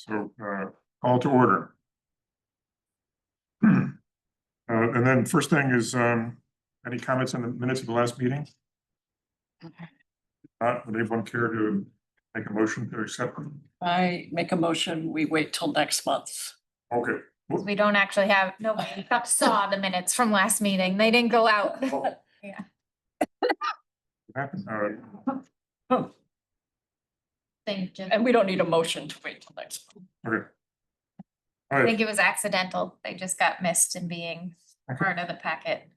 So, call to order. And then first thing is, any comments on the minutes of the last meeting? Would anyone care to make a motion to accept them? I make a motion, we wait till next month. Okay. We don't actually have, nobody saw the minutes from last meeting. They didn't go out. Yeah. Happened. Thank you. And we don't need a motion to wait till next month. Okay. All I right, think it was accidental. They just got missed in being Okay. part of the packet.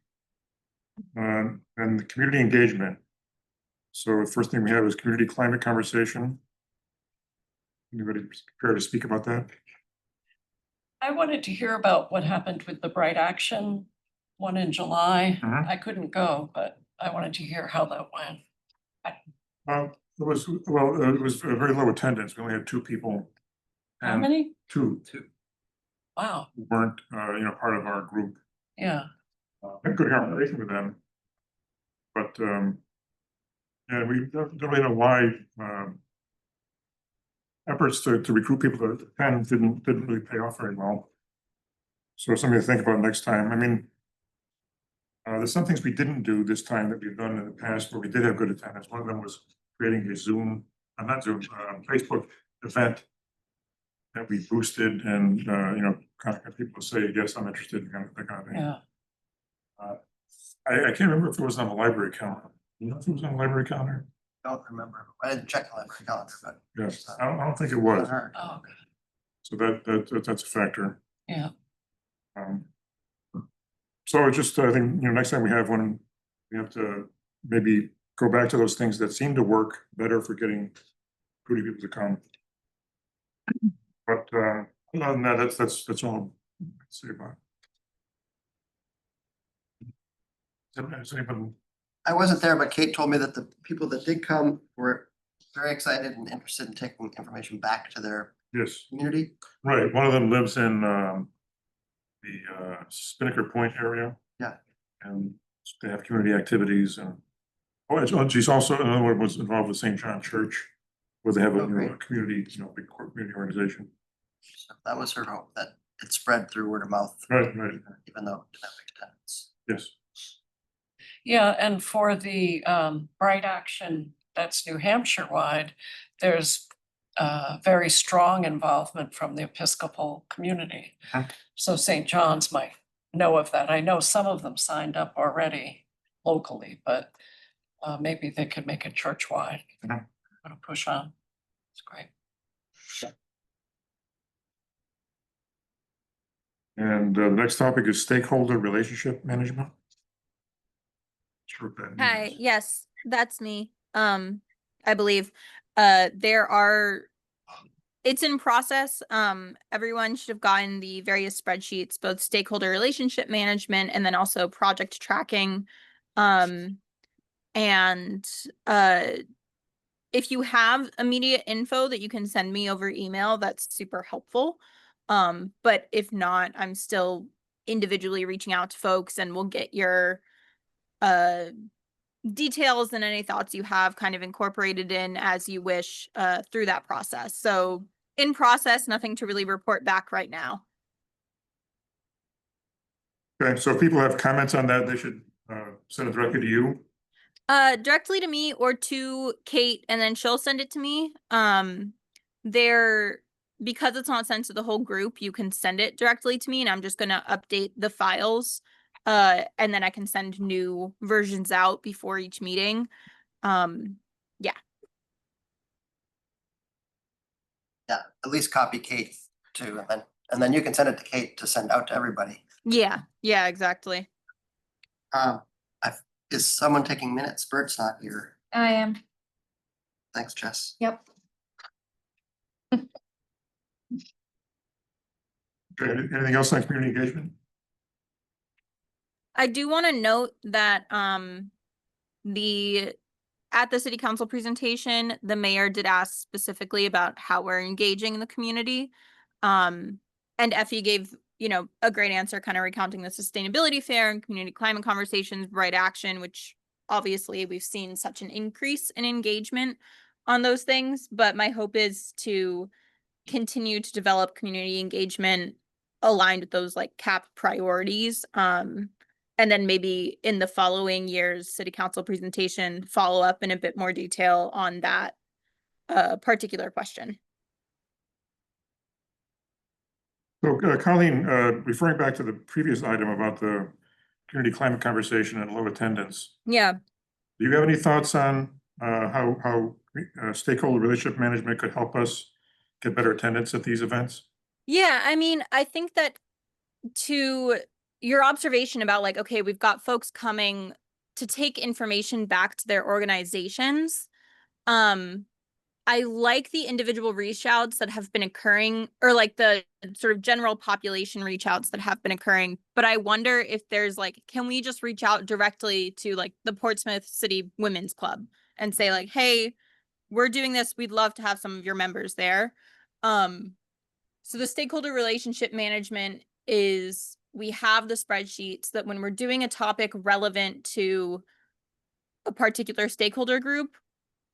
and the community engagement. So the first thing we have is community climate conversation. Anybody prepared to speak about that? I wanted to hear about what happened with the Bright Action one in July. Mhm. I couldn't go, but I wanted to hear how that went. It was a very low attendance. We only had 2 people. How and many? Two Wow, who weren't, part of our group. yeah, Had a good conversation with them. But, yeah, we don't really know why, efforts to recruit people to attend didn't really pay off very well. So something to think about next time. I mean, there's some things we didn't do this time that we've done in the past where we did have good attendance. One of them was creating a Zoom, not Zoom, Facebook event that we boosted and, kind of got people to say, yes, I'm interested in that kind of thing. yeah. I can't remember if it was on the library calendar. You know if it was on the library calendar? Don't remember. I didn't check the library calendar, but. Yes, I don't think it was. Oh, So that's a factor. yeah. So just, I think, next time we have one, we have to maybe go back to those things that seem to work better for getting recruiting people to come. But, other than that, that's all I can say about it. Has anyone, I wasn't there, but Kate told me that the people that did come were very excited and interested in taking information back to their yes, community. right, one of them lives in, the Spinnaker Point area. Yeah. And they have community activities and, she's also, another one was involved with St. John Church, where they have a, Oh, great. a community, big community organization. So that was her hope, that it spread through word of mouth. Right, Even though it didn't have big attendance. yes, Yeah, and for the Bright Action, that's New Hampshire wide, there's very strong involvement from the Episcopal community. Huh. So St. John's might know of that. I know some of them signed up already locally, but maybe they could make it church-wide. Mhm. Put a push on. It's great. and the next topic is stakeholder relationship management. Sure what that Hi, means. yes, that's me. I believe it's in process. Everyone should have gotten the various spreadsheets, both stakeholder relationship management and then also project tracking. If you have immediate info that you can send me over email, that's super helpful. But if not, I'm still individually reaching out to folks and we'll get your details and any thoughts you have kind of incorporated in as you wish through that process. So in process, nothing to really report back right now. Okay, so if people have comments on that, they should send it directly to you. Directly to me or to Kate, and then she'll send it to me. Because it's not sent to the whole group, you can send it directly to me, and I'm just gonna update the files. And then I can send new versions out before each meeting. Yeah, at least copy Kate too, and then you can send it to Kate to send out to everybody. Yeah, exactly. Is someone taking minutes? Bert's not here. I am. Thanks, Jess. Yep. Okay, anything else on community engagement? I do want to note that at the city council presentation, the mayor did ask specifically about how we're engaging in the community. And Effie gave, a great answer, kind of recounting the sustainability fair and community climate conversations, Bright Action, which obviously we've seen such an increase in engagement on those things. But my hope is to, continue to develop community engagement aligned with those like CAP priorities. And then maybe in the following year's city council presentation, follow up in a bit more detail on that particular question. So Colleen, referring back to the previous item about the community climate conversation and low attendance, Yeah. do you have any thoughts on how stakeholder relationship management could help us get better attendance at these events? Yeah, I mean, I think that to your observation about like, okay, we've got folks coming to take information back to their organizations. I like the individual reach outs that have been occurring, or like the sort of general population reach outs that have been occurring. But I wonder if there's like, can we just reach out directly to like the Portsmouth City Women's Club and say like, hey, we're doing this. We'd love to have some of your members there. So the stakeholder relationship management is we have the spreadsheets that when we're doing a topic relevant to a particular stakeholder group,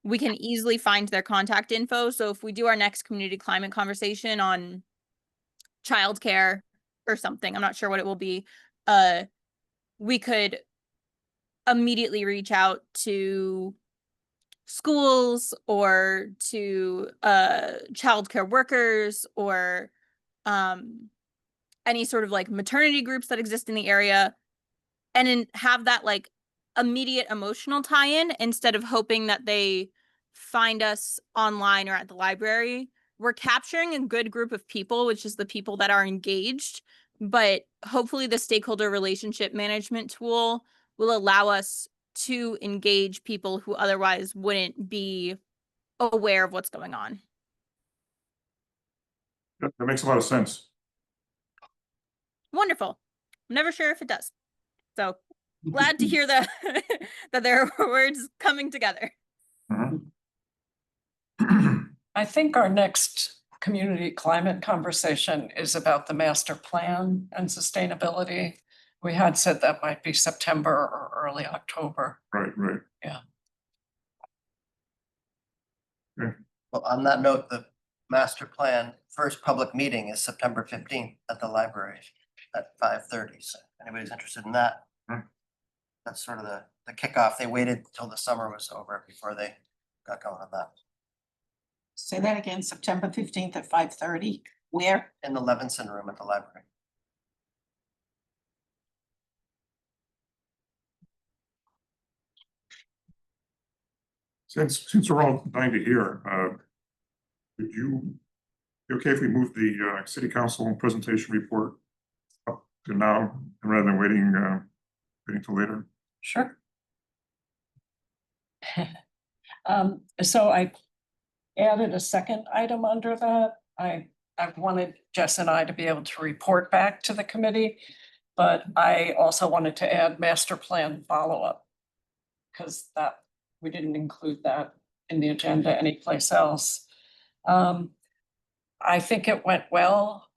we can easily find their contact info. So if we do our next community climate conversation on childcare or something, I'm not sure what it will be, we could immediately reach out to schools or to childcare workers or any sort of like maternity groups that exist in the area, and then have that like immediate emotional tie-in instead of hoping that they find us online or at the library. We're capturing a good group of people, which is the people that are engaged, but hopefully the stakeholder relationship management tool will allow us to engage people who otherwise wouldn't be aware of what's going on. That makes a lot of sense. Wonderful. I'm never sure if it does. So glad to hear that that there are words coming together. Mhm. I think our next community climate conversation is about the master plan and sustainability. We had said that might be September or early October. Right, right. Well, on that note, the master plan first public meeting is September 15th at the library at 5:30. So if anybody's interested in that. Hmm. That's sort of the kickoff. They waited till the summer was over before they got going on that. Say that again, September 15th at 5:30. Where? In the Levinson room at the library. Since we're all dying to hear, would you be okay if we move the city council presentation report up to now rather than waiting till later? Sure. So I added a second item under that. I wanted Jess and I to be able to report back to the committee, but I also wanted to add master plan follow-up. Because we didn't include that in the agenda anyplace else. I think it went well.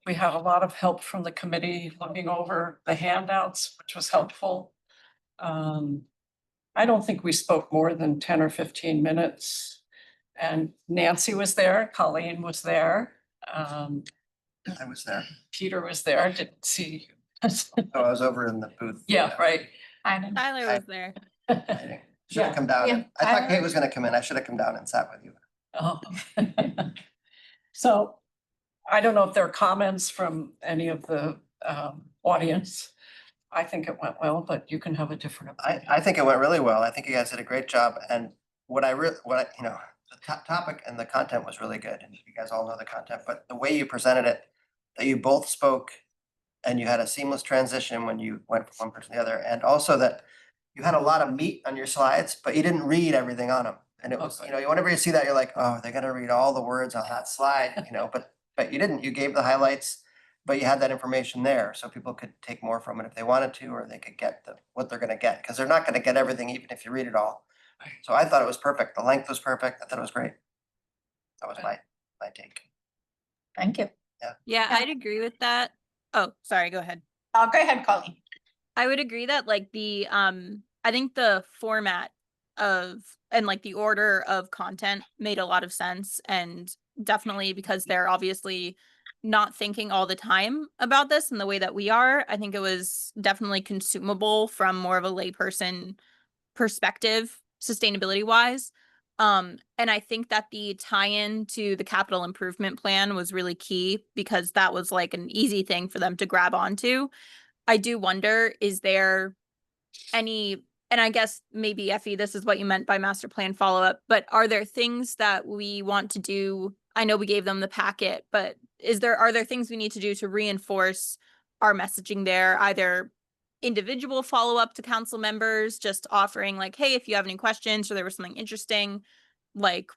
We had a lot of help from the committee looking over the handouts, which was helpful. I don't think we spoke more than 10 or 15 minutes. And Nancy was there, Colleen was there, I was there. Peter was there, didn't see you. Oh, I was over in the booth. Yeah, right. Tyler was there. Should have come down. Yeah, I thought Tyler. Kate was gonna come in. I should have come down and sat with you. Oh. So I don't know if there are comments from any of the audience. I think it went well, but you can have a different opinion. I think it went really well. I think you guys did a great job. And the topic and the content was really good. And you guys all know the content, but the way you presented it, that you both spoke and you had a seamless transition when you went from one person to the other. And also that you had a lot of meat on your slides, but you didn't read everything on them. And it was, Okay. whenever you see that, you're like, oh, they're gonna read all the words on that slide, but you didn't. You gave the highlights, but you had that information there, so people could take more from it if they wanted to, or they could get what they're gonna get, because they're not gonna get everything even if you read it all. Right. So I thought it was perfect. The length was perfect. I thought it was great. That was my take. Thank you. Yeah, I'd agree with that. Oh, sorry, go ahead. Go ahead, Colleen. I would agree that like the I think the format of and like the order of content made a lot of sense, and definitely because they're obviously not thinking all the time about this in the way that we are. I think it was definitely consumable from more of a layperson perspective, sustainability wise. And I think that the tie-in to the capital improvement plan was really key because that was like an easy thing for them to grab onto. I do wonder, is there any, and I guess maybe Effie, this is what you meant by master plan follow-up, but are there things that we want to do? I know we gave them the packet, but are there things we need to do to reinforce our messaging there, either individual follow-up to council members, just offering like, hey, if you have any questions or there was something interesting, like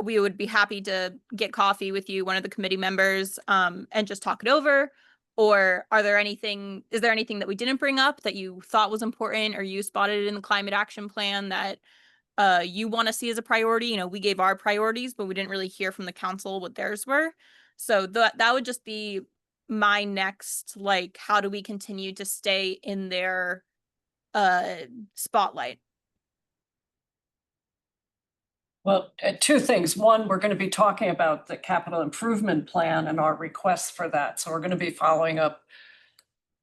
we would be happy to get coffee with you, one of the committee members, and just talk it over? Or is there anything that we didn't bring up that you thought was important or you spotted in the climate action plan that you want to see as a priority? You know, we gave our priorities, but we didn't really hear from the council what theirs were. So that would just be my next, like, how do we continue to stay in their spotlight? Well, two things. One, we're going to be talking about the capital improvement plan and our requests for that. So we're going to be following up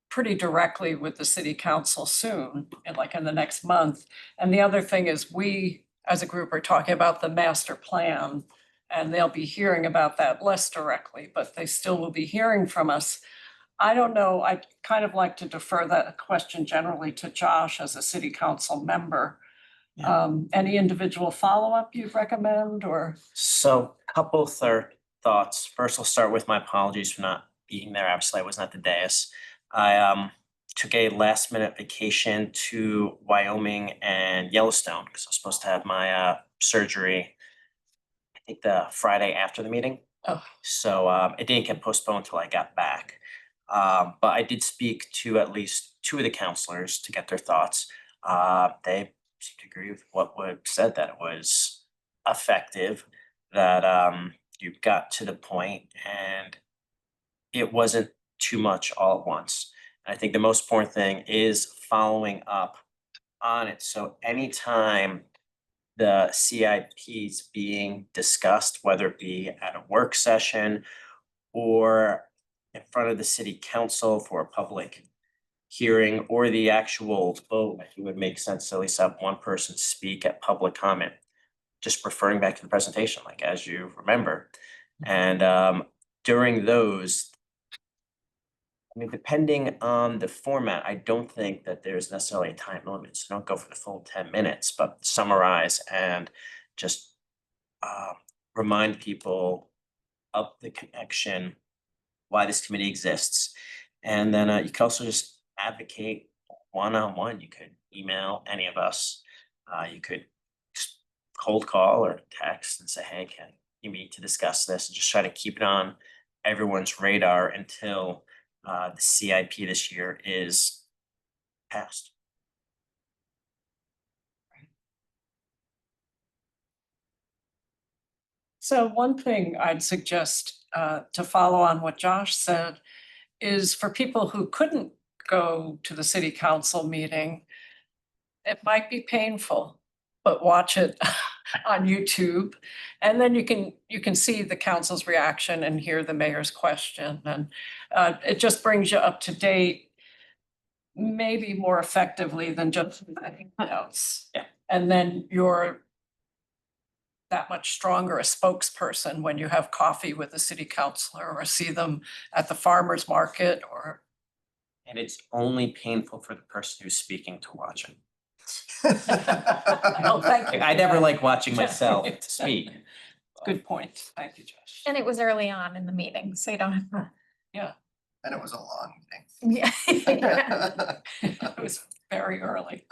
pretty directly with the city council soon, in the next month. And the other thing is we, as a group, are talking about the master plan, and they'll be hearing about that less directly, but they still will be hearing from us. I don't know, I'd kind of like to defer that question generally to Josh as a city council member. Any individual follow-up you'd recommend, or? So couple thoughts. First, I'll start with my apologies for not being there. Obviously, I wasn't at the dais. I took a last minute vacation to Wyoming and Yellowstone because I was supposed to have my surgery, I think the Friday after the meeting. Oh. So it didn't get postponed until I got back. But I did speak to at least two of the counselors to get their thoughts. They seemed to agree with what was said, that it was effective, that you got to the point and it wasn't too much all at once. And I think the most important thing is following up on it. So anytime the CIP is being discussed, whether it be at a work session or in front of the city council for a public hearing or the actual vote, I think it would make sense to at least have one person speak at public comment, just referring back to the presentation, like as you remember. And during those, I mean, depending on the format, I don't think that there's necessarily a time limit. So don't go for the full 10 minutes, but summarize and just remind people of the connection, why this committee exists. And then you can also just advocate one-on-one. You could email any of us. You could cold call or text and say, hey, can you meet to discuss this? And just try to keep it on everyone's radar until the CIP this year is passed. So one thing I'd suggest to follow on what Josh said is for people who couldn't go to the city council meeting, it might be painful, but watch it on YouTube. And then you can see the council's reaction and hear the mayor's question. And it just brings you up to date, maybe more effectively than just notes. Yeah. And then you're that much stronger a spokesperson when you have coffee with a city councilor or see them at the farmer's market or. And it's only painful for the person who's speaking to watch it. Oh, thank you. I never like watching myself speak. Good point. Thank you, Josh. And it was early on in the meeting, so you don't have to. And it was a long meeting. Yeah. It was very early.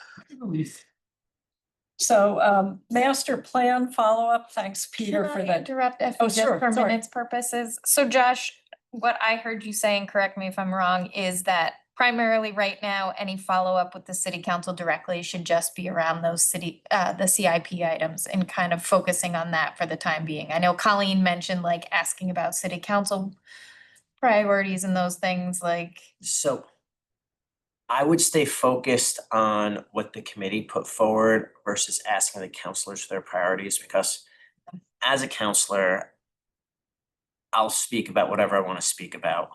So master plan follow-up, thanks Peter Can for I that. interrupt if Oh, just sure, for sorry. minutes purposes? So Josh, what I heard you saying, correct me if I'm wrong, is that primarily right now, any follow-up with the city council directly should just be around those the CIP items and kind of focusing on that for the time being. I know Colleen mentioned like asking about city council priorities and those things like. So I would stay focused on what the committee put forward versus asking the counselors for their priorities, because as a counselor, I'll speak about whatever I want to speak about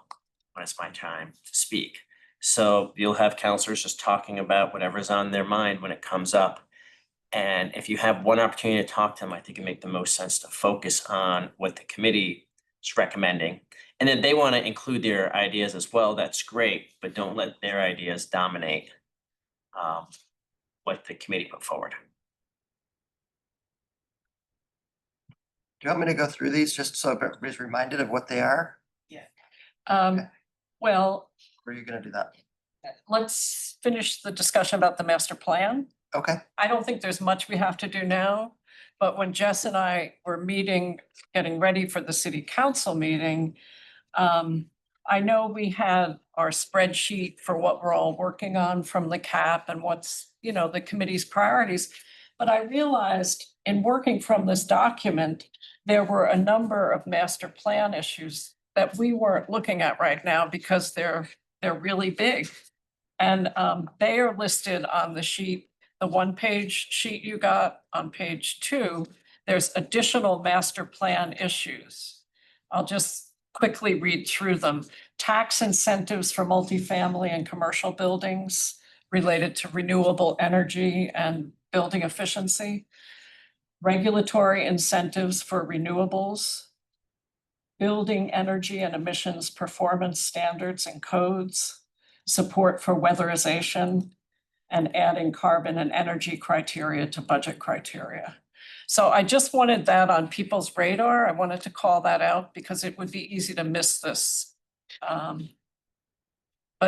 when it's my time to speak. So you'll have counselors just talking about whatever's on their mind when it comes up. And if you have one opportunity to talk to them, I think it make the most sense to focus on what the committee is recommending. And then they want to include their ideas as well, that's great, but don't let their ideas dominate what the committee put forward. Do you want me to go through these just so everybody's reminded of what they are? Well, Or are you gonna do that? let's finish the discussion about the master plan. Okay, I don't think there's much we have to do now, but when Jess and I were meeting, getting ready for the city council meeting, I know we had our spreadsheet for what we're all working on from the CAP and what's, the committee's priorities. But I realized in working from this document, there were a number of master plan issues that we weren't looking at right now because they're really big. And they are listed on the sheet, the one-page sheet you got on page 2. There's additional master plan issues. I'll just quickly read through them. Tax incentives for multifamily and commercial buildings related to renewable energy and building efficiency. Regulatory incentives for renewables. Building energy and emissions performance standards and codes. Support for weatherization, and adding carbon and energy criteria to budget criteria. So I just wanted that on people's radar. I wanted to call that out because it would be easy to miss this. But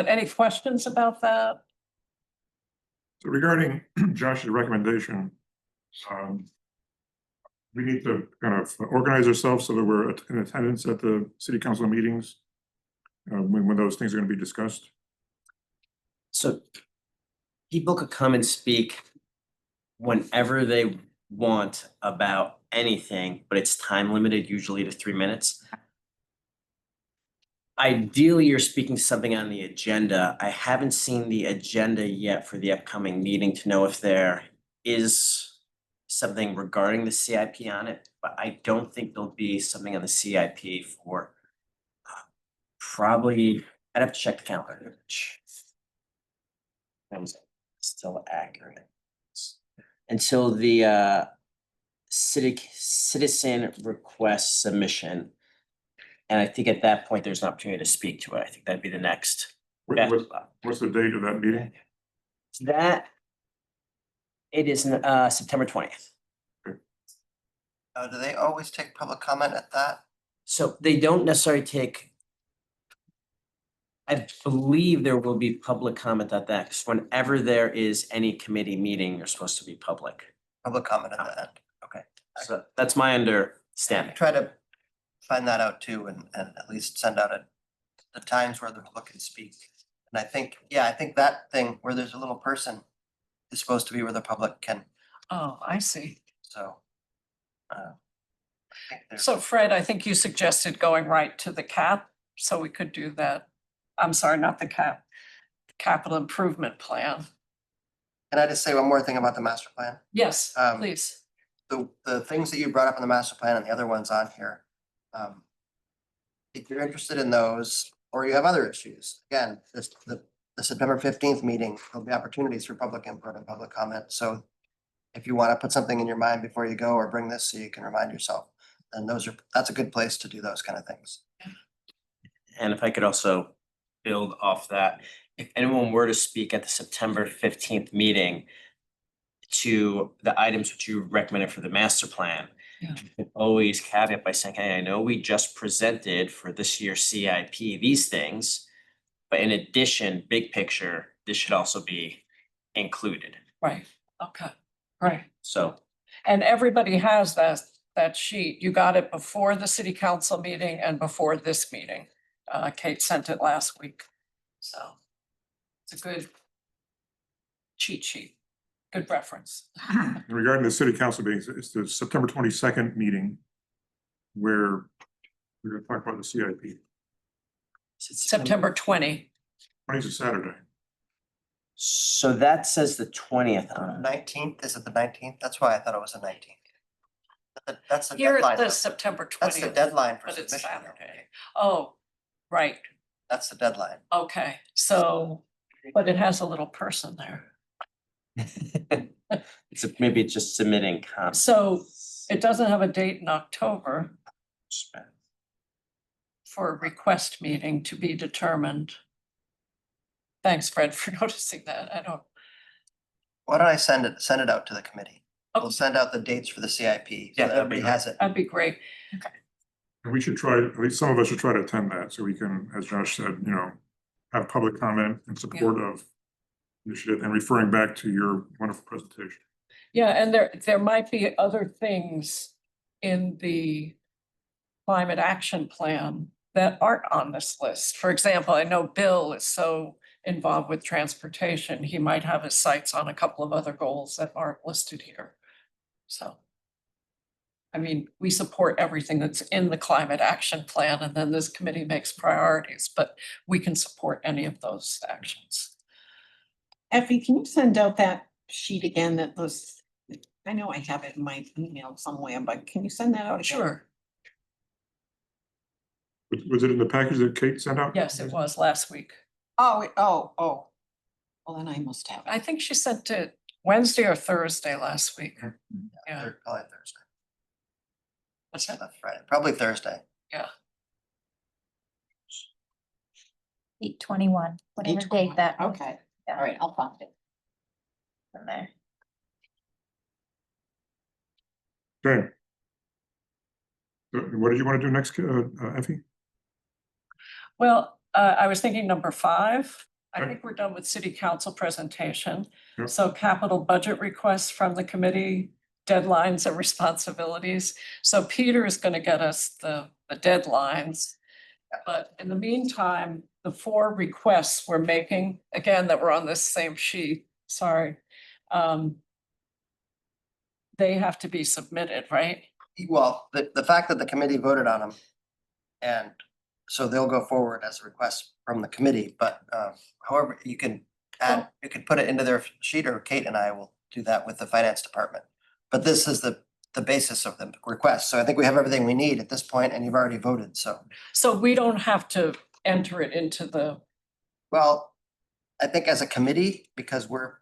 any questions about that? So regarding Josh's recommendation, we need to kind of organize ourselves so that we're in attendance at the city council meetings when those things are going to be discussed. So people could come and speak whenever they want about anything, but it's time limited, usually to 3 minutes. Ideally, you're speaking something on the agenda. I haven't seen the agenda yet for the upcoming meeting to know if there is something regarding the CIP on it, but I don't think there'll be something on the CIP for probably, I'd have to check the calendar. That was still accurate. Until the citizen request submission. And I think at that point, there's an opportunity to speak to it. I think that'd be the next. What's the date of that meeting? That, it is September 20th. do they always take public comment at that? So they don't necessarily take. I believe there will be public comment at that, because whenever there is any committee meeting, you're supposed to be public. Public comment at the end, okay. So that's my understanding. Try to find that out too and at least send out the times where the public can speak. And I think that thing where there's a little person is supposed to be where the public can, Oh, I see. so. I think there's- So Fred, I think you suggested going right to the CAP, so we could do that. I'm sorry, not the CAP, capital improvement plan. Can I just say one more thing about the master plan? Yes, Um, please. The things that you brought up in the master plan and the other ones on here. If you're interested in those, or you have other issues, again, the September 15th meeting, there'll be opportunities for public input and public comment, so. If you want to put something in your mind before you go or bring this so you can remind yourself, then that's a good place to do those kind of things. And if I could also build off that, if anyone were to speak at the September 15th meeting to the items which you recommended for the master plan, Yeah. you can always caveat by saying, hey, I know we just presented for this year's CIP these things, but in addition, big picture, this should also be included. Right, okay, right. So And everybody has that sheet. You got it before the city council meeting and before this meeting. Kate sent it last week. So it's a good cheat sheet, good reference. Regarding the city council meetings, it's the September 22nd meeting where we're going to talk about the CIP. September 20. 20 is a Saturday. So that says the 20th on it. 19th, is it the 19th? That's why I thought it was the 19th. That's the Here it deadline. says September That's the 20th, deadline for but it's submission. Saturday. Oh, right, That's the deadline. okay, so, but it has a little person there. Maybe it's just submitting comments. So it doesn't have a date in October for a request meeting to be determined. Thanks, Fred, for noticing that. I don't, Why don't I send it out to the committee? Okay. We'll send out the dates for the CIP, so Yeah, that that'd be everybody has it. that'd be great. And we should try, at least some of us should try to attend that, so we can, as Josh said, have public comment in support of initiative and referring back to your wonderful presentation. Yeah, and there might be other things in the climate action plan that aren't on this list. For example, I know Bill is so involved with transportation, he might have his sights on a couple of other goals that aren't listed here. So, I mean, we support everything that's in the climate action plan, and then this committee makes priorities, but we can support any of those actions. Effie, can you send out that sheet again that was, I know I have it in my email somewhere, but can you send that out again? Sure, Was it in the package that Kate sent out? yes, it was last week. Oh. Well, then I must have it. I think she sent it Wednesday or Thursday last week. Yeah. Probably Thursday. What's that? Not Friday, probably Thursday. 8/21, whatever date that was Okay, Yeah. all right, I'll find it. in there. Okay. So what did you want to do next, Effie? Well, I was thinking number 5. I Okay. think we're done with city council presentation. Yep. So capital budget requests from the committee, deadlines and responsibilities. So Peter is going to get us the deadlines. But in the meantime, the 4 requests we're making, again, that were on this same sheet, sorry. They have to be submitted, right? Well, the fact that the committee voted on them, and so they'll go forward as a request from the committee, but however, you can add, you can put it into their sheet, or Kate and I will do that with the finance department. But this is the basis of the request, so I think we have everything we need at this point, and you've already voted, so. So we don't have to enter it into the, Well, I think as a committee, because we're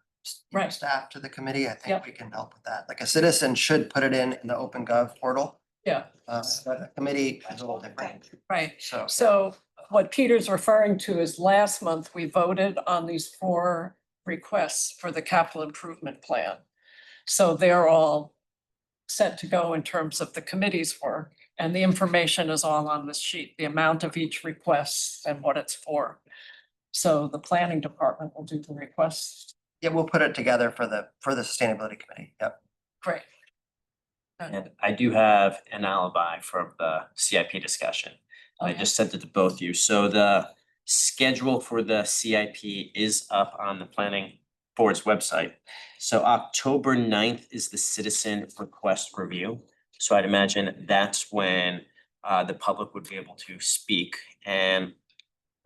Right. staff to the committee, I Yep. think we can help with that. Like a citizen should put it in the OpenGov portal. yeah, But a committee is a little different, right. so. So what Peter's referring to is last month, we voted on these 4 requests for the capital improvement plan. So they're all set to go in terms of the committee's work, and the information is all on this sheet, the amount of each request and what it's for. So the planning department will do the requests. Yeah, we'll put it together for the sustainability committee, yep. Great. And I do have an alibi from the CIP discussion. I Okay. just sent it to both of you. So the schedule for the CIP is up on the planning board's website. So October 9th is the citizen request review. So I'd imagine that's when the public would be able to speak. And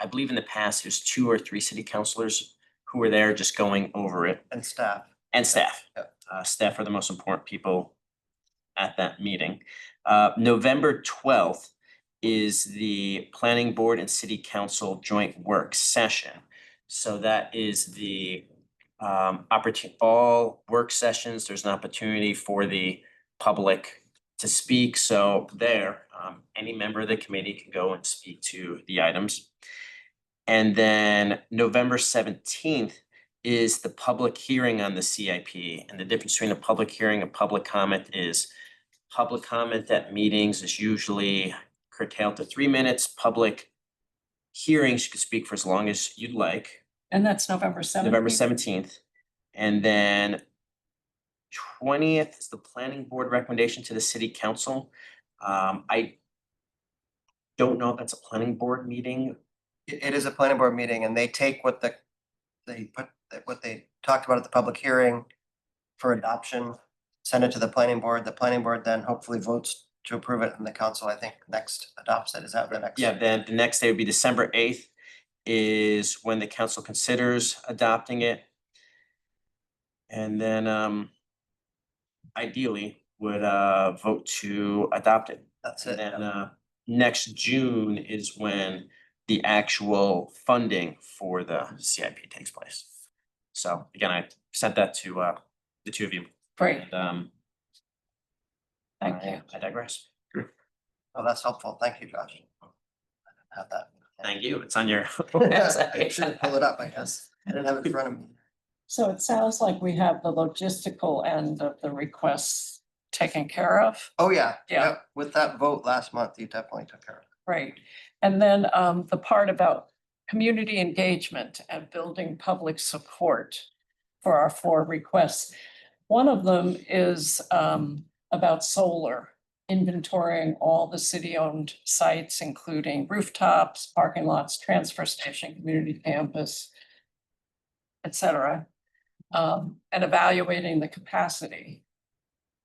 I believe in the past, there's 2 or 3 city councilors who were there just going over it. And staff. And staff. Yep. Staff are the most important people at that meeting. November 12th is the planning board and city council joint work session. So that is the opportunity, all work sessions, there's an opportunity for the public to speak. So there, any member of the committee can go and speak to the items. And then November 17th is the public hearing on the CIP. And the difference between a public hearing and public comment is public comment at meetings is usually curtailed to 3 minutes. Public hearings, you can speak for as long as you'd like. And that's November 17th? November 17th. And then 20th is the planning board recommendation to the city council. I don't know if that's a planning board meeting. It is a planning board meeting, and they take what they talked about at the public hearing for adoption, send it to the planning board. The planning board then hopefully votes to approve it, and the council, I think, next adopts it. Is that the next? Yeah, then the next day would be December 8th is when the council considers adopting it. And then ideally, would vote to adopt it. That's And it. then next June is when the actual funding for the CIP takes place. So again, I sent that to the two of you. Great, And thank you. I digress. Oh, that's helpful. Thank you, Josh. Have that. Thank you. It's on your. I should pull it up, I guess. I didn't have it in front of me. So it sounds like we have the logistical end of the requests taken care of. Oh, yeah. Yeah. Yep. With that vote last month, you definitely took care of it. Right. And then the part about community engagement and building public support for our 4 requests. One of them is about solar, inventorying all the city-owned sites, including rooftops, parking lots, transfer station, community campus, et cetera, and evaluating the capacity.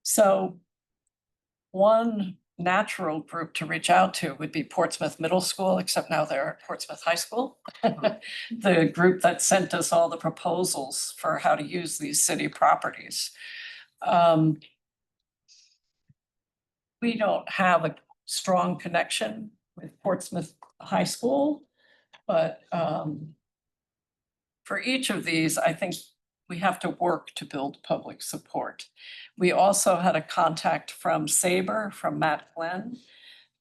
So one natural group to reach out to would be Portsmouth Middle School, except now they're at Portsmouth High School. The group that sent us all the proposals for how to use these city properties. We don't have a strong connection with Portsmouth High School, but for each of these, I think we have to work to build public support. We also had a contact from Sabre, from Matt Glenn,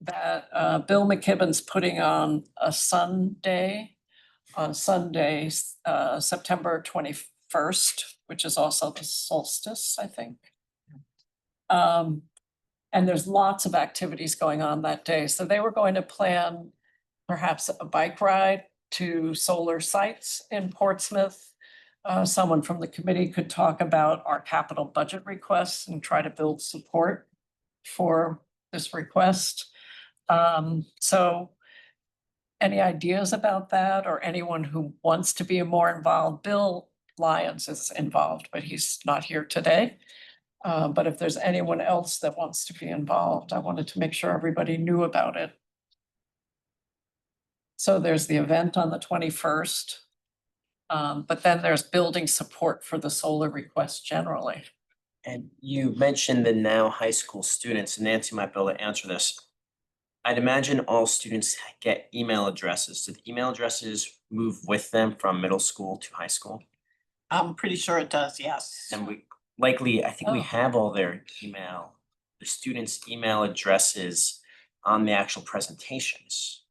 that Bill McKibben's putting on a Sunday, on Sunday, September 21st, which is also the solstice, I think. And there's lots of activities going on that day. So they were going to plan perhaps a bike ride to solar sites in Portsmouth. Someone from the committee could talk about our capital budget requests and try to build support for this request. So any ideas about that, or anyone who wants to be more involved? Bill Lyons is involved, but he's not here today. But if there's anyone else that wants to be involved, I wanted to make sure everybody knew about it. So there's the event on the 21st. But then there's building support for the solar request generally. And you mentioned the now high school students, and Nancy might be able to answer this. I'd imagine all students get email addresses. Do the email addresses move with them from middle school to high school? I'm pretty sure it does, yes. And we likely, I think we Oh. have all their email, the students' email addresses on the actual presentations.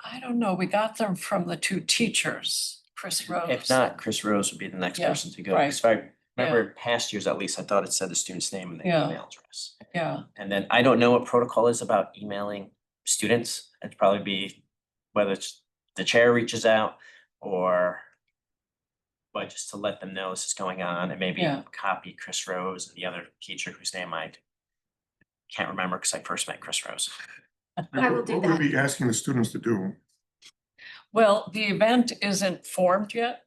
I don't know, we got them from the 2 teachers, Chris Rose. If not, Chris Rose would be the next Yeah, person to go. right. Because if I remember past years, at least, I thought it said the student's name and the Yeah. email address. Yeah, And then I don't know what protocol is about emailing students. It'd probably be whether it's the chair reaches out or but just to let them know this is going on and maybe Yeah. copy Chris Rose and the other teacher whose name I can't remember because I first met Chris Rose. I will do What would that. we be asking the students to do? well, the event isn't formed yet,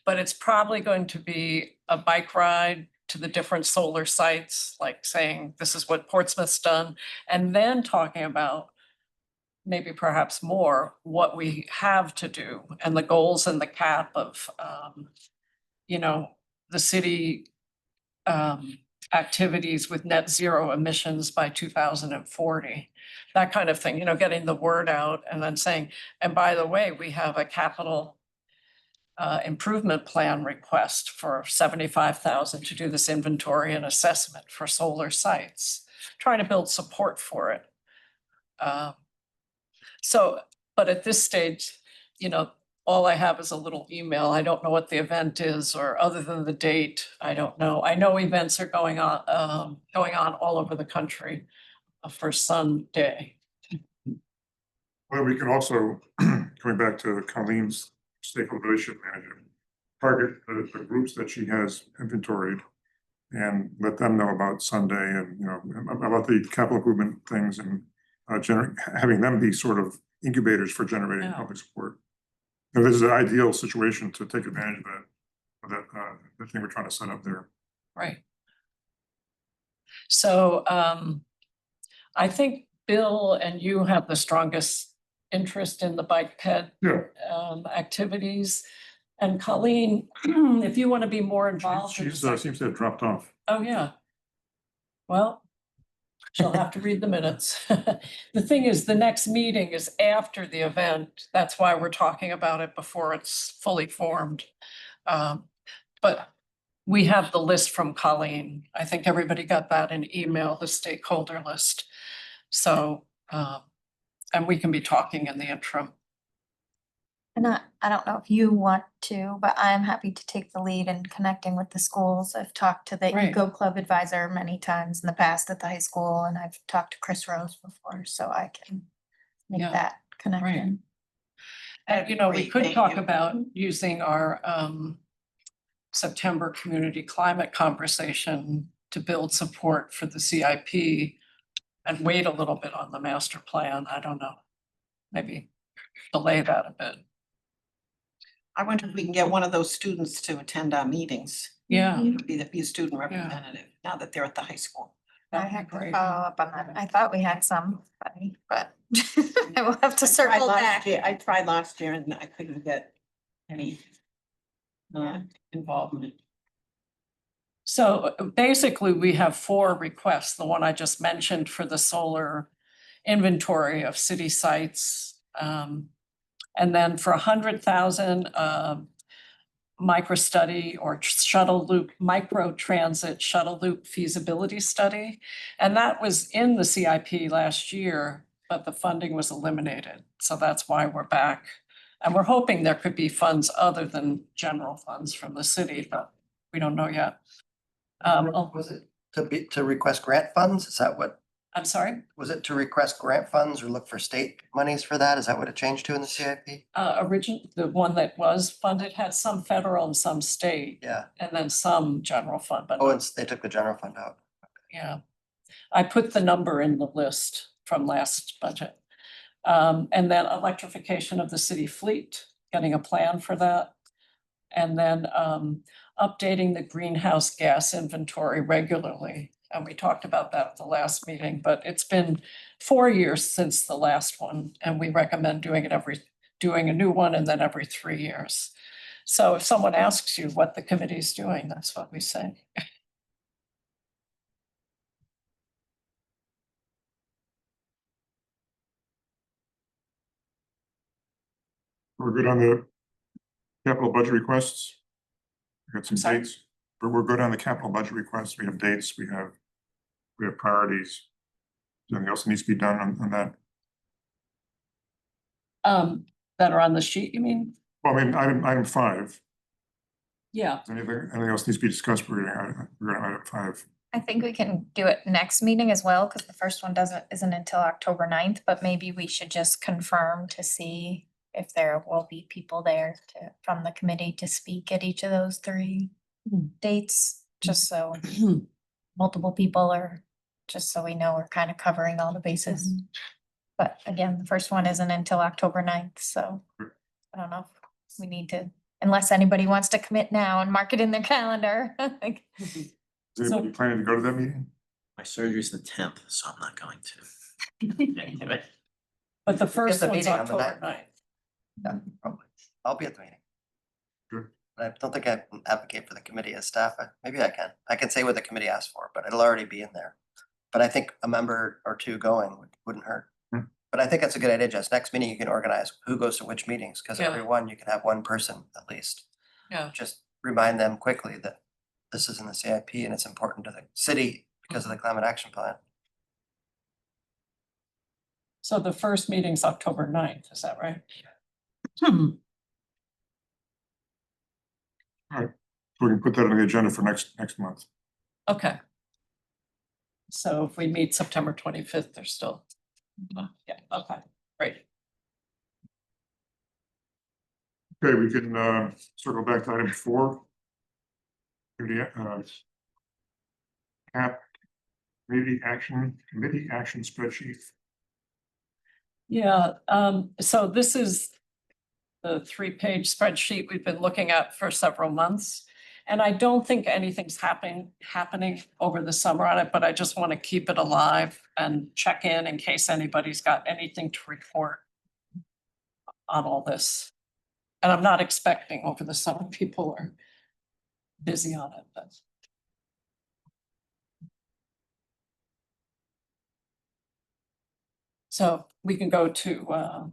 but it's probably going to be a bike ride to the different solar sites, like saying, this is what Portsmouth's done, and then talking about maybe perhaps more what we have to do and the goals and the cap of, the city activities with net zero emissions by 2040, that kind of thing, getting the word out and then saying, and by the way, we have a capital improvement plan request for 75,000 to do this inventory and assessment for solar sites, trying to build support for it. So, but at this stage, all I have is a little email. I don't know what the event is, or other than the date, I don't know. I know events are going on all over the country for Sunday. Well, we can also, going back to Colleen's stakeholder relationship manager, target the groups that she has inventoried and let them know about Sunday and, about the capital improvement things and having them be sort of incubators for generating Yeah. public support. And this is an ideal situation to take advantage of that, the thing we're trying to set up there. Right. So I think Bill and you have the strongest interest in the bike ped Yeah. activities. And Colleen, if you want to be more involved. in She's this seems to have dropped off. Oh, yeah. Well, she'll have to read the minutes. The thing is, the next meeting is after the event. That's why we're talking about it before it's fully formed. But we have the list from Colleen. I think everybody got that in email, the stakeholder list. So, and we can be talking in the interim. And I don't know if you want to, but I'm happy to take the lead in connecting with the schools. I've talked to the Right. Eco Club advisor many times in the past at the high school, and I've talked to Chris Rose before, so I can make Yeah, that connection. And, you know, we Great, could thank talk you. about using our September community climate conversation to build support for the CIP and wait a little bit on the master plan. I don't know. Maybe delay that a bit. I wonder if we can get one of those students to attend our meetings, Yeah, be a student representative, now that they're at the high school. I that'd be have to great. follow up on that. I thought we had some, but I will have to I tried circle last back. year- I tried last year and I couldn't get any involvement. So basically, we have 4 requests, the one I just mentioned for the solar inventory of city sites. And then for 100,000, micro study or shuttle loop, micro transit shuttle loop feasibility study. And that was in the CIP last year, but the funding was eliminated. So that's why we're back. And we're hoping there could be funds other than general funds from the city, but we don't know yet. Was it to request grant funds? Is that what, I'm sorry, was it to request grant funds or look for state monies for that? Is that what it changed to in the CIP? the one that was funded had some federal and some state, Yeah. and then some general fund, but Oh, not. and they took the general fund out. Yeah, I put the number in the list from last budget. And then electrification of the city fleet, getting a plan for that. And then updating the greenhouse gas inventory regularly. And we talked about that at the last meeting, but it's been 4 years since the last one, and we recommend doing a new one and then every 3 years. So if someone asks you what the committee's doing, that's what we say. We're good on the capital budget requests. We got some Sorry? dates, but we're good on the capital budget requests. We have dates, we have priorities. Is there anything else that needs to be done on that? That are on the sheet, you mean? Well, I mean, item 5. Yeah, Anything else needs to be discussed? We're going to item 5. I think we can do it next meeting as well, because the first one isn't until October 9th, but maybe we should just confirm to see if there will be people there from the committee to speak at each of those 3 dates, just so multiple people are, just so we know we're kind of covering all the bases. But again, the first one isn't until October 9th, so I don't know if we need to, unless anybody wants to commit now and mark it in their calendar. Like, Is anybody planning to go to that meeting? My surgery's the 10th, so I'm not going to. but the first the one's meeting on the October 9th. 9th. Yeah, probably. I'll be at the meeting. Good. But I don't think I can advocate for the committee as staff. Maybe I can. I can say what the committee asked for, but it'll already be in there. But I think a member or 2 going wouldn't hurt. But I think that's a good idea, Jess. Next meeting, you can organize who goes to which meetings, because Yeah. every one, you can have one person at least. Yeah. Just remind them quickly that this is in the CIP and it's important to the city because of the climate action plan. So the first meeting's October 9th, is that right? So we can put that on the agenda for next month. Okay. So if we meet September 25th, there's still, yeah, okay, great. Okay, we can circle back to item 4. Committee committee action spreadsheet. Yeah, so this is the 3-page spreadsheet we've been looking at for several months. And I don't think anything's happening over the summer on it, but I just want to keep it alive and check in case anybody's got anything to report on all this. And I'm not expecting over the summer people are busy on it, but. So we can go to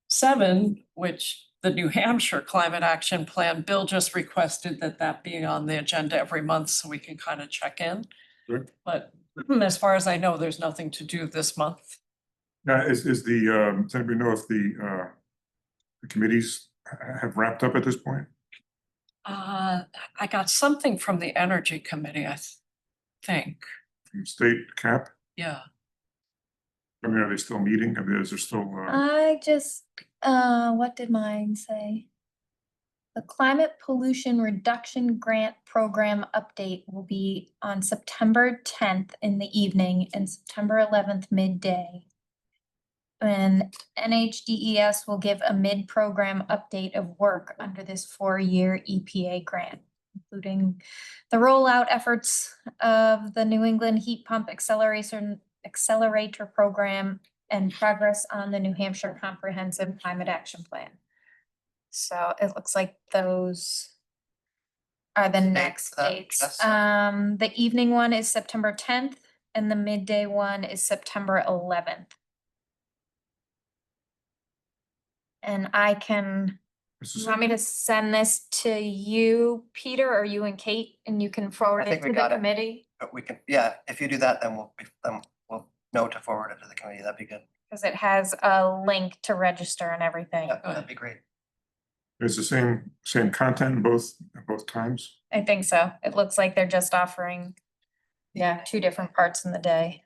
7, which the New Hampshire Climate Action Plan. Bill just requested that that be on the agenda every month so we can kind of check in. Sure. But as far as I know, there's nothing to do this month. Now, is does anybody know if the committees have wrapped up at this point? I got something from the Energy Committee, I think. From state cap? Yeah. I mean, are they still meeting? I mean, is there still, I just, what did mine say? The Climate Pollution Reduction Grant Program update will be on September 10th in the evening and September 11th midday. And NHDES will give a mid-program update of work under this 4-year EPA grant, including the rollout efforts of the New England Heat Pump Accelerator Program and progress on the New Hampshire Comprehensive Climate Action Plan. So it looks like those are the next that, dates. Jess? The evening one is September 10th and the midday one is September 11th. And I can, this you is, want me to send this to you, Peter, or you and Kate, and you can forward it think to we the got it. committee? But we can, yeah, if you do that, then we'll know to forward it to the committee. That'd be good. Cause it has a link to register and everything. Yeah, that'd be great. it's the same content in both times? I think so. It looks like they're just offering, yeah, 2 different parts in the day.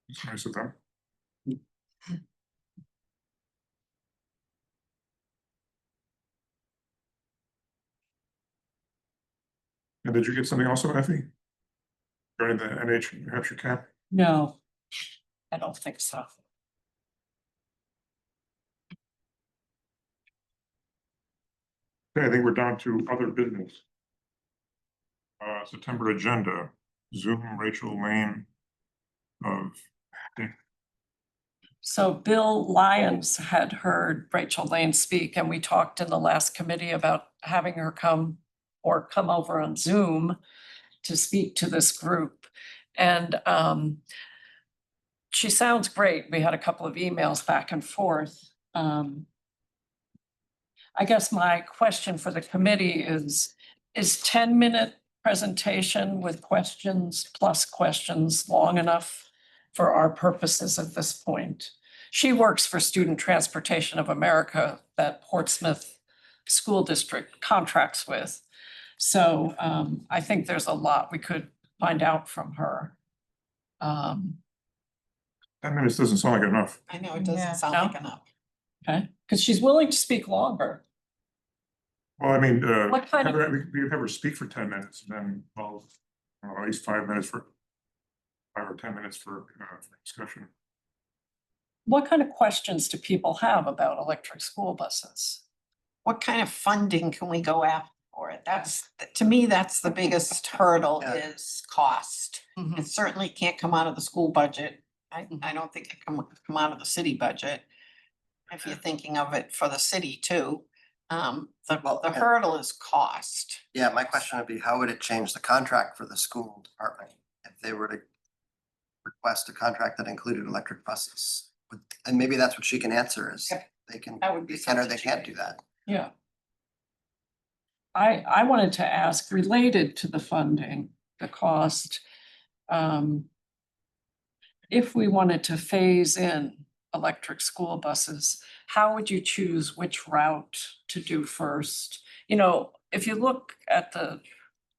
It's nice of them. And did you get something also, Effie? Regarding the New Hampshire cap? No, I don't think so. Okay, I think we're down to other business. September agenda, Zoom Rachel Lane of, So Bill Lyons had heard Rachel Lane speak, and we talked in the last committee about having her come over on Zoom to speak to this group. And she sounds great. We had a couple of emails back and forth. I guess my question for the committee is 10-minute presentation with questions plus questions long enough for our purposes at this point? She works for Student Transportation of America that Portsmouth School District contracts with. So I think there's a lot we could find out from her. 10 minutes doesn't sound like enough. I know it Yeah. doesn't sound No? like enough. Okay, because she's willing to speak longer. Well, I mean, What kind of- we could have her speak for 10 minutes, and then, well, at least 5 minutes for 5 or 10 minutes for discussion. What kind of questions do people have about electric school buses? What kind of funding can we go after for it? That's, to me, that's the biggest hurdle Yeah. is cost. It certainly can't come out of the school budget. I don't think it can come out of the city budget. If you're thinking of it for the city too, the hurdle is cost. Yeah, my question would be, how would it change the contract for the school department if they were to request a contract that included electric buses? And maybe that's what she can answer is Yep. they can, That would be they can or something they she can't could do that. Yeah. I wanted to ask, related to the funding, the cost, if we wanted to phase in electric school buses, how would you choose which route to do first? You know, if you look at the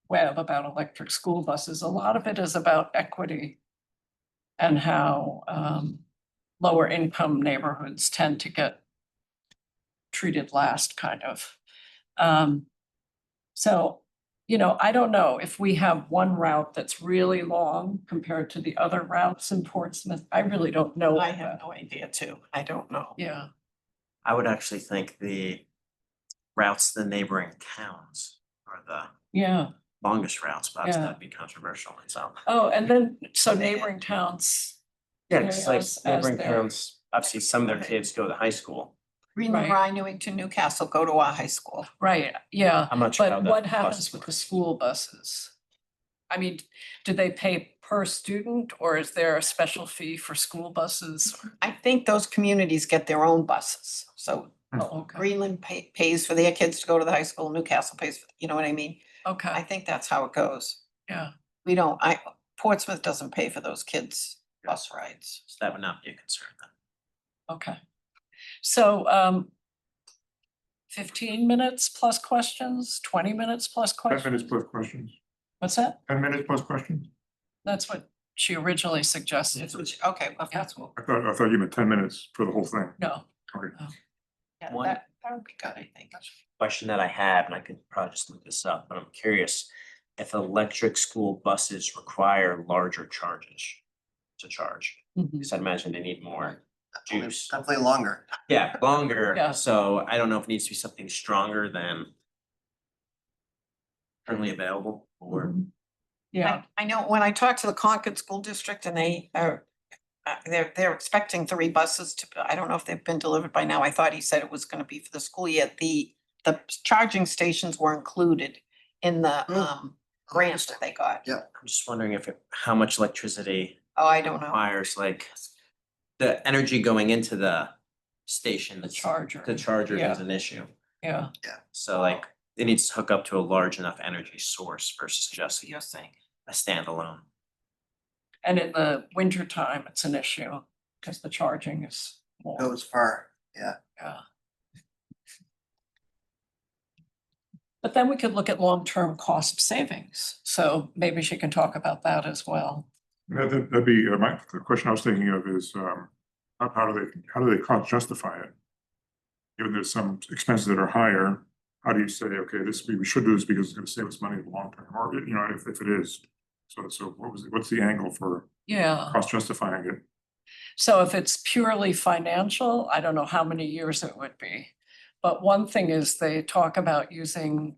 web about electric school buses, a lot of it is about equity and how lower income neighborhoods tend to get treated last, kind of. So, you know, I don't know if we have one route that's really long compared to the other routes in Portsmouth. I really don't know. I have no idea too. I don't know. Yeah, I would actually think the routes to the neighboring towns are the yeah. longest routes, perhaps Yeah. that'd be controversial in some. Oh, and then, so neighboring towns, Yeah, because like Areas as neighboring their- towns, obviously some of their kids go to high school. Green Right. and Rye, Newington, Newcastle, go to our high school. right, yeah. I'm not sure how But the what bus happens with works. the school buses? I mean, do they pay per student, or is there a special fee for school buses? I think those communities get their own buses, so Oh, okay, Greenland pays for their kids to go to the high school, Newcastle pays, for you know what I mean? I okay, think that's how it goes. yeah, We don't, Portsmouth doesn't pay for those kids' bus rides. So that would not be a concern then. okay. So, 15 minutes plus questions, 20 minutes plus 10 minutes questions? plus questions, What's that? 10 minutes plus questions? That's what she originally suggested. Okay, well, if that's what, I thought you meant 10 minutes for the whole thing. No, Okay. yeah, One- that would be good, I think. Question that I have, and I could probably just look this up, but I'm curious if electric school buses require larger charges to charge, because I imagine they need more juice. Definitely longer. Yeah, longer, Yeah. so I don't know if it needs to be something stronger than currently available, or yeah, I know when I talked to the Concord School District and they are, they're expecting 3 buses to, I don't know if they've been delivered by now. I thought he said it was gonna be for the school year. The charging stations were included in the grant that they got. Yeah. I'm just wondering how much electricity Oh, I don't know. requires, like, the energy going into the station, the charger, the charger Yeah. is an issue. yeah, So like, it needs to hook up to a large enough energy source versus just You're saying. a standalone. and in the winter time, it's an issue, because the charging is more, Goes far, yeah. yeah. But then we could look at long-term cost savings, so maybe she can talk about that as well. That'd be, the question I was thinking of is, how do they cost justify it? Given there's some expenses that are higher, how do you say, okay, we should do this because it's gonna save us money in the long term, or, you know, if it is. So what's the angle for Yeah, cost justifying it? so if it's purely financial, I don't know how many years it would be. But one thing is they talk about using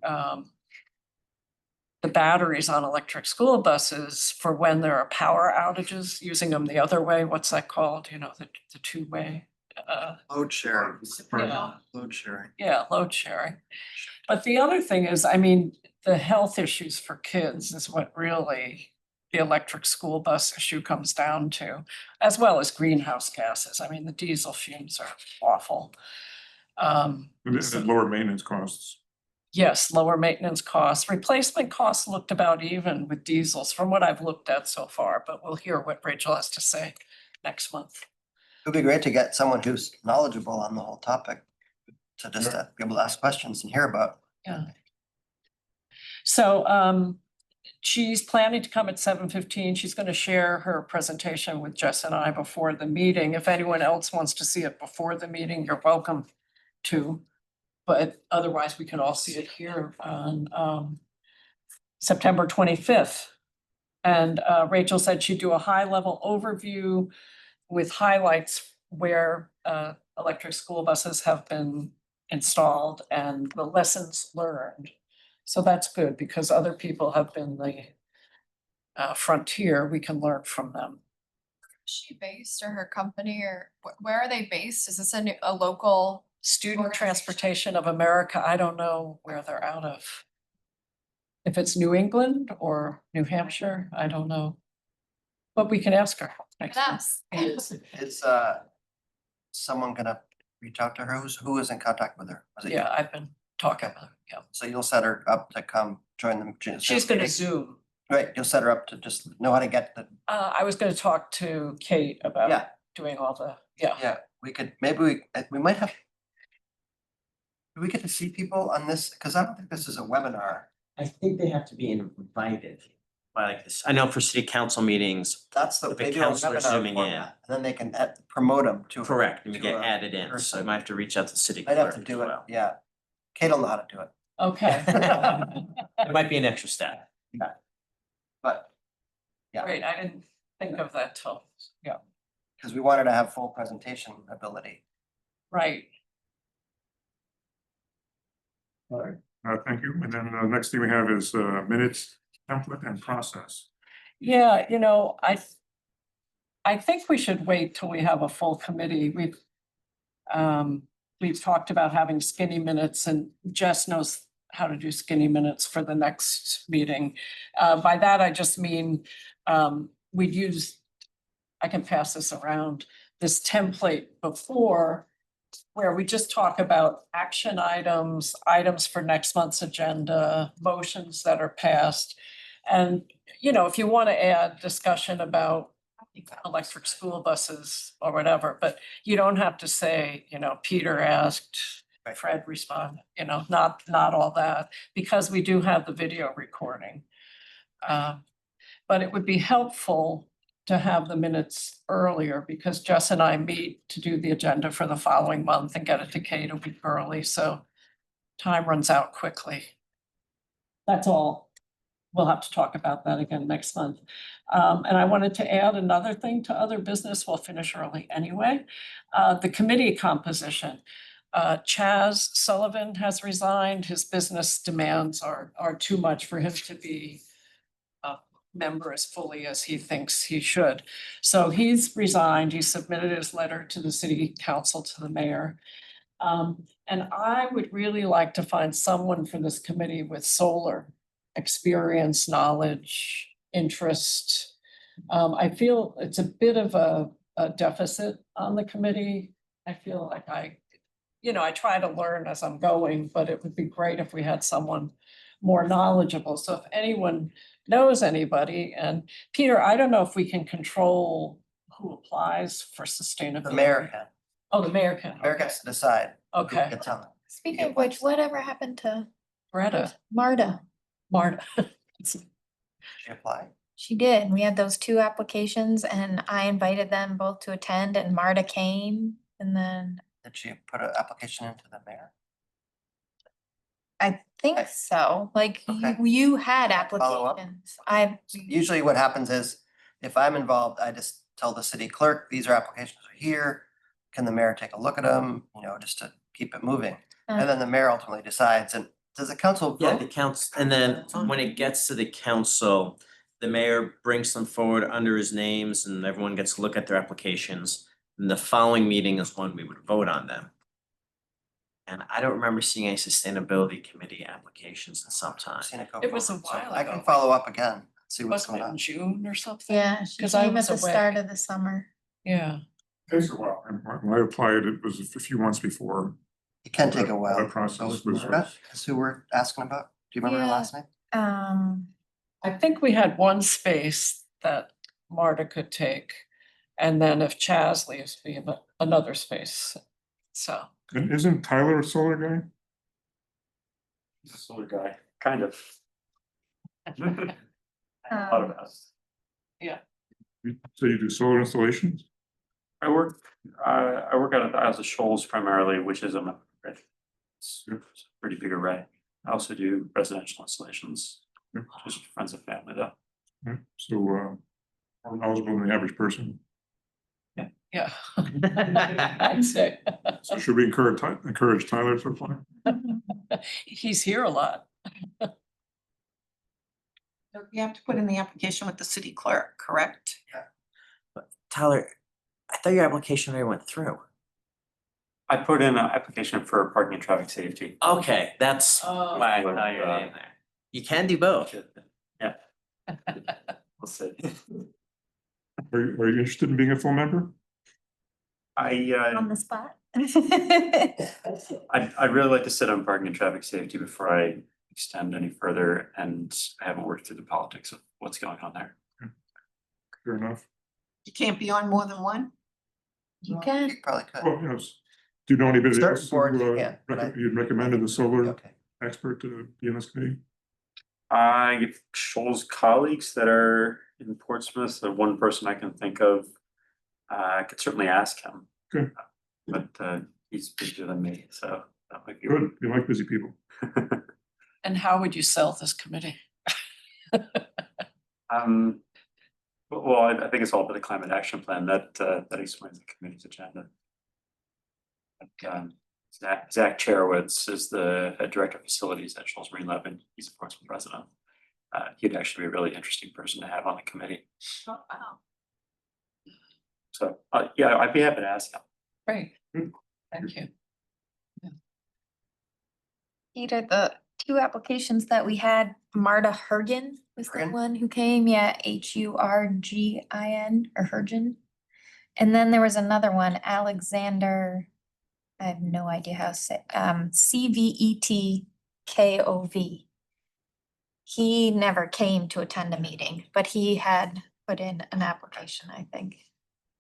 the batteries on electric school buses for when there are power outages, using them the other way. What's that called? You know, the two-way. Load sharing. Yeah. Load sharing. Yeah, load sharing. But the other thing is, I mean, the health issues for kids is what really the electric school bus issue comes down to, as well as greenhouse gases. I mean, the diesel fumes are awful. And then lower maintenance costs. Yes, lower maintenance costs. Replacement costs looked about even with diesels from what I've looked at so far, but we'll hear what Rachel has to say next month. It'd be great to get someone who's knowledgeable on the whole topic to just be able to ask questions and hear about. Yeah. So she's planning to come at 7:15. She's going to share her presentation with Jess and I before the meeting. If anyone else wants to see it before the meeting, you're welcome to. But otherwise, we can all see it here on September 25th. And Rachel said she'd do a high-level overview with highlights where electric school buses have been installed and the lessons learned. So that's good because other people have been the frontier. We can learn from them. Is she based or her company or where are they based? Is this a local? Student Organization. Transportation of America, I don't know where they're out of. If it's New England or New Hampshire, I don't know. But we can ask her. next time. Yes. Is someone gonna reach out to her? Who is in contact with her? Was it you? Yeah, I've been talking with her, yeah. So you'll set her up to come join them. She's gonna Zoom. Right, you'll set her up to just know how to get the, I was gonna talk to Kate about yeah, doing all the, yeah. yeah, maybe we might have. Do we get to see people on this? Cause I don't think this is a webinar. I think they have to be invited by like this. I know for city council meetings, That's the. If a they do a counselor webinar zooming in. format, And then they can promote them to. correct, and we to get a added in, so I person. might have to reach out to the city Might have clerk to as do it, well. yeah. Kate will know how to do it, Okay. It might be an extra step. but. Yeah, Great, I didn't think of that till, yeah, cause we wanted to have full presentation ability. right. Thank you. And then the next thing we have is minutes, template and process. Yeah, you know, I think we should wait till we have a full committee. We've talked about having skinny minutes and Jess knows how to do skinny minutes for the next meeting. By that, I just mean we'd used, I can pass this around, this template before where we just talk about action items, items for next month's agenda, motions that are passed. And, you know, if you want to add discussion about electric school buses or whatever, but you don't have to say, you know, Peter asked, Right. Fred responded, you know, not all that, because we do have the video recording. But it would be helpful to have the minutes earlier because Jess and I meet to do the agenda for the following month and get it to Kate a week early, so time runs out quickly. That's all. We'll have to talk about that again next month. And I wanted to add another thing to other business. We'll finish early anyway. The committee composition. Chaz Sullivan has resigned. His business demands are too much for him to be a member as fully as he thinks he should. So he's resigned. He submitted his letter to the city council, to the mayor. And I would really like to find someone for this committee with solar experience, knowledge, interest. I feel it's a bit of a deficit on the committee. I feel like I try to learn as I'm going, but it would be great if we had someone more knowledgeable. So if anyone knows anybody, and Peter, I don't know if we can control who applies for sustainability. The mayor can, Oh, the mayor can. mayor gets to decide. who Okay, gets on. Speaking of which, whatever happened to Greta, Marta? Marta. She apply. She did. We had those 2 applications and I invited them both to attend and Marta came and then Did she put an application into the mayor? I think Okay. so, like Okay. you had Follow up? applications. Usually what happens is, if I'm involved, I just tell the city clerk, these are applications are here. Can the mayor take a look at them, just to keep it moving? And then the mayor ultimately decides, and does the council Yeah, vote? the council, and then when it gets to the council, the mayor brings them forward under his names and everyone gets to look at their applications. And the following meeting is when we would vote on them. And I don't remember seeing any sustainability committee applications in some time. I've seen it go It was a forward, so while I ago. can follow up again, see what's Wasn't going it in on. June or something? Yeah, she 'Cause I came was at the away. start of the summer. Yeah, Takes a while. And when I applied, it was a few months before. It can take a That while. process So was- Marta is who we're asking about. Do you remember her Yeah. last name? I think we had one space that Marta could take. And then if Chaz leaves, we have another space. So, And isn't Tyler a solar guy? He's a solar guy, kind of. Um, us. So you do solar installations? I work out as a Shoals primarily, which is it's a pretty big array. I also do residential installations, just for friends and family though. Yeah, so more knowledgeable than the average person. yeah. I'd say. So should we encourage Tyler to apply? He's here a lot. You have to put in the application with the city clerk, correct? Tyler, I thought your application already went through. I put in an application for parking and traffic safety. Okay, that's Oh. why I thought your name there. You can do both. Yeah. We'll see. Are you interested in being a full member? On the spot. I'd really like to sit on parking and traffic safety before I extend any further, and I haven't worked through the politics of what's going on there. Fair enough. You can't be on more than one? You can. You probably could. Well, yes. Do you know anybody Certain else boards you who can, but I- you'd recommended the solar Okay. expert to be in this committee? I have Shoals colleagues that are in Portsmouth, the one person I can think of. I could certainly ask him. Good. But he's busier than me, so that might be. Good, you like busy people. And how would you sell this committee? Well, I think it's all about the climate action plan that explains the committee's agenda. But, Zach Charowitz is the head director of facilities at Shoals Marine Lebanon. He's a Portsmouth resident. He'd actually be a really interesting person to have on the committee. Oh, wow. So, yeah, I'd be happy to ask him. Great. Good. Thank you. Peter, the two applications that we had. Marta Hergen was the Hergen? one who came, yeah, Hurgin or Hergen. And then there was another one, Alexander, I have no idea how to say, CVETKOV. He never came to attend a meeting, but he had put in an application, I think.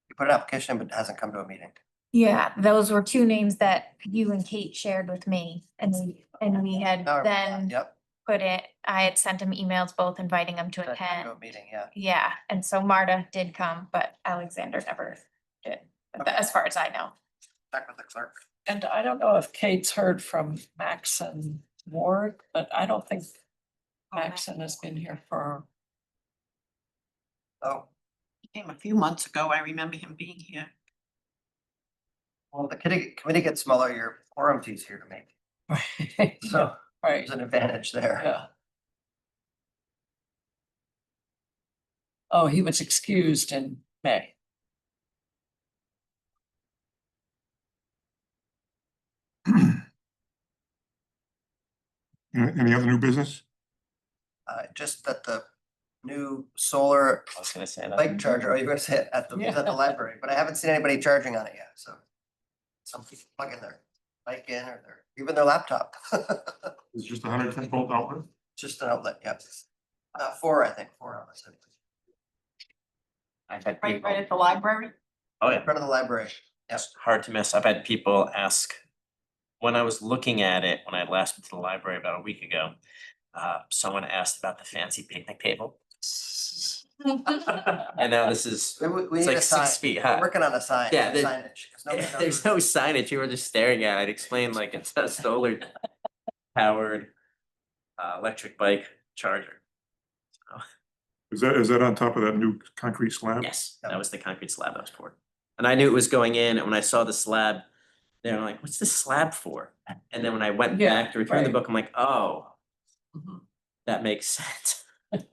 You put an application, in but hasn't come to a meeting. Yeah, those were two names that you and Kate shared with me, and we had Now I remember that. then Yep. put it, I had sent him emails both inviting him to Hasn't come attend. to a meeting, yeah. Yeah, and so Marta did come, but Alexander never did, as far as I know. Check with the clerk. And I don't know if Kate's heard from Maxon Ward, but I don't think Maxon has been here for, Oh, He came a few months ago. I remember him being here. well, the committee gets smaller, your quorum's easier to make. So right, there's an advantage there. yeah. Oh, he was excused in May. Any other new business? Just that the new solar I was gonna say that. bike charger, oh, you're gonna say it at the Yeah. library, but I haven't seen anybody charging on it yet, so. Some people plug in their bike in or even their laptop. It's just a 110-volt outlet. Just an outlet, yep. Four outlets. I've had Right, people, right at the library? oh In yeah, front of the library. Yep. it's hard to miss. I've had people ask, when I was looking at it, when I last went to the library about a week ago, someone asked about the fancy picnic table. And now this is, We it's need a like sign. 6 feet We're high. working on a sign, Yeah, there- signage. 'Cause nobody knows There's where- no signage, you were just staring at it. I'd explain like it's a solar powered electric bike charger. Is that on top of that new concrete slab? Yes, that was the concrete slab that was poured. And I knew it was going in, and when I saw the slab, there, I'm like, what's this slab for? And then when I went Yeah, back to return the right. book, I'm like, oh, Mhm. that makes sense.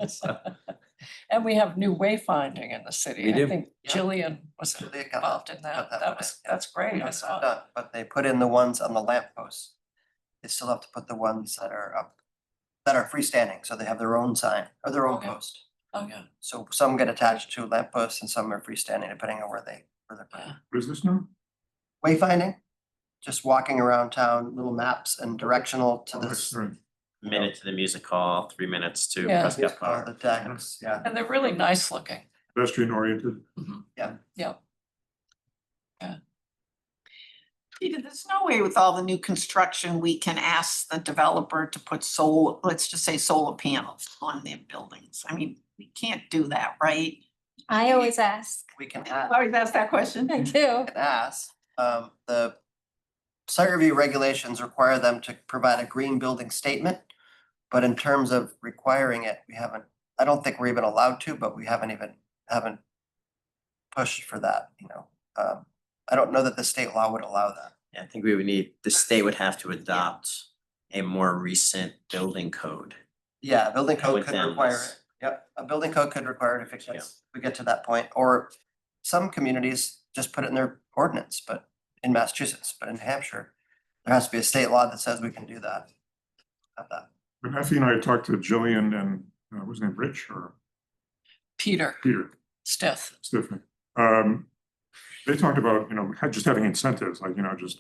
So, And we have new wayfinding in the city. We I do. think Yeah. Jillian was Julia got involved in got that. that one, yeah. That's great. I It's saw it. done, but they put in the ones on the lamp posts. They still have to put the ones that are up, that are freestanding, so they have their own sign or their own Okay. post. Oh, yeah, So some get attached to lamp posts and some are freestanding depending on where they're put. yeah. What is this now? Wayfinding, just walking around town, little maps and directional to Oh, this. that's right. minute to the music hall, 3 minutes to Yeah. Prescott Park. The decks, yeah. And they're really nice looking. Pedestrian oriented. Yeah. Yeah. Peter, there's no way with all the new construction, we can ask the developer to put solar, let's just say solar panels on their buildings. I mean, we can't do that, right? I always ask. We can add. Always ask that question. I do. Can ask, the site review regulations require them to provide a green building statement. But in terms of requiring it, I don't think we're even allowed to, but we haven't pushed for that, you know. I don't know that the state law would allow that. Yeah, I think we would need, the state would have to adopt a more recent building code. Yeah, a building code could Within require this. it. Yep, a building code could require it if it Yeah. gets, we get to that point, or some communities just put it in their ordinance, but in Massachusetts, but in Hampshire, there has to be a state law that says we can do that. Have that. But Effie and I talked to Jillian and, what was his name, Rich or Peter Peter Stith. Stiffney. They talked about, just having incentives, like,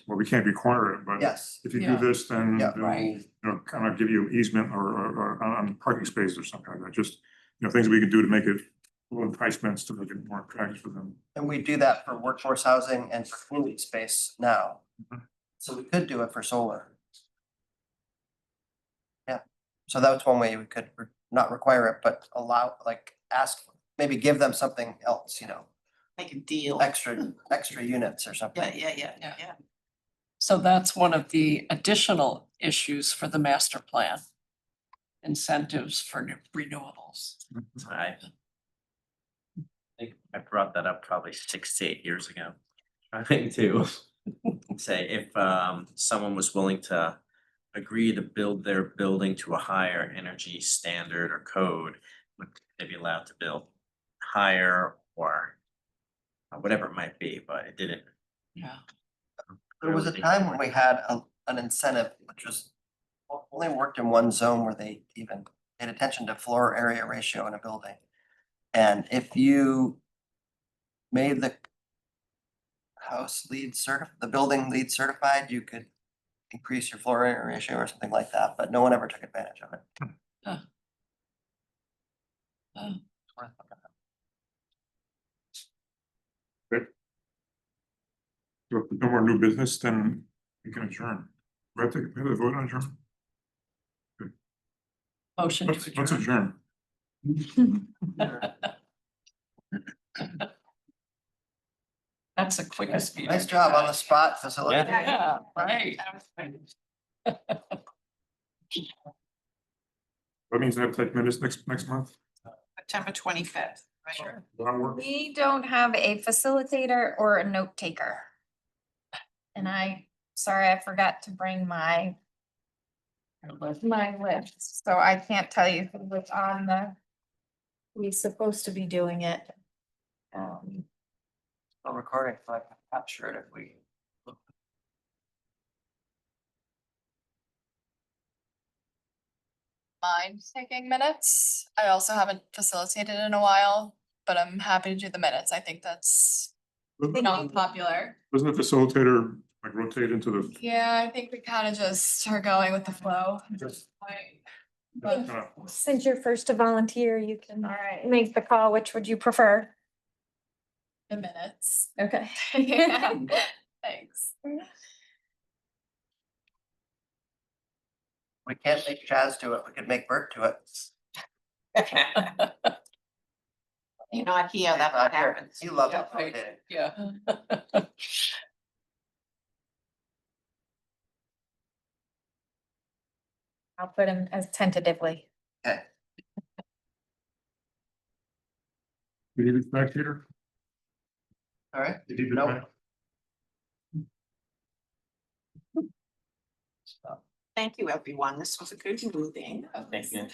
well, we can't require it, but Yes, if you Yeah. do this, then Yeah. they'll, Right. kind of give you easement or on parking space or something like that. Just, things we could do to make it little enticements to make it more attractive for them. and we do that for workforce housing and for community space now. Mhm. So we could do it for solar. Yeah, so that's one way we could not require it, but allow, like, ask, maybe give them something else, Make a deal. extra units or something. Yeah. So that's one of the additional issues for the master plan. Incentives for renewables. I think I brought that up probably 6 to 8 years ago. Trying to say if someone was willing to agree to build their building to a higher energy standard or code, would they be allowed to build higher or whatever it might be, but it didn't. Yeah. There was a time when we had an incentive, which was only worked in one zone where they even paid attention to floor area ratio in a building. And if you made the the building LEED certified, you could increase your floor area ratio or something like that, but no one ever took advantage of it. Huh. Huh. It's worth looking at. So if no more new business, then we can adjourn. We have to vote on adjourn. Motion to Let's adjourn. adjourn. That's the quickest meeting. Nice job on the spot facility. Yeah, right. That means I have to take minutes next month. September 25th, right? Sure. That'll work. We don't have a facilitator or a note taker. And sorry, I forgot to bring my list, so I can't tell you who was on who's supposed to be doing it. Still recording, so I can capture it if we. Mind taking minutes. I also haven't facilitated in a while, but I'm happy to do the minutes. I think that's not popular. Doesn't the facilitator like rotate into the? Yeah, I think we kind of just are going with the flow. at this point. But Since you're first to volunteer, you can make the call. Which would you prefer? the minutes. Okay. Yeah, thanks. We can't make Chaz do it, we could make Bert do it. You're not here, that's what happens. He loved Yeah, it, I right. did. Yeah. I'll put him as tentatively. Okay. You need it back, Peter? All right. You need it Nope. back? Thank you, everyone. This was a good meeting. Thank you.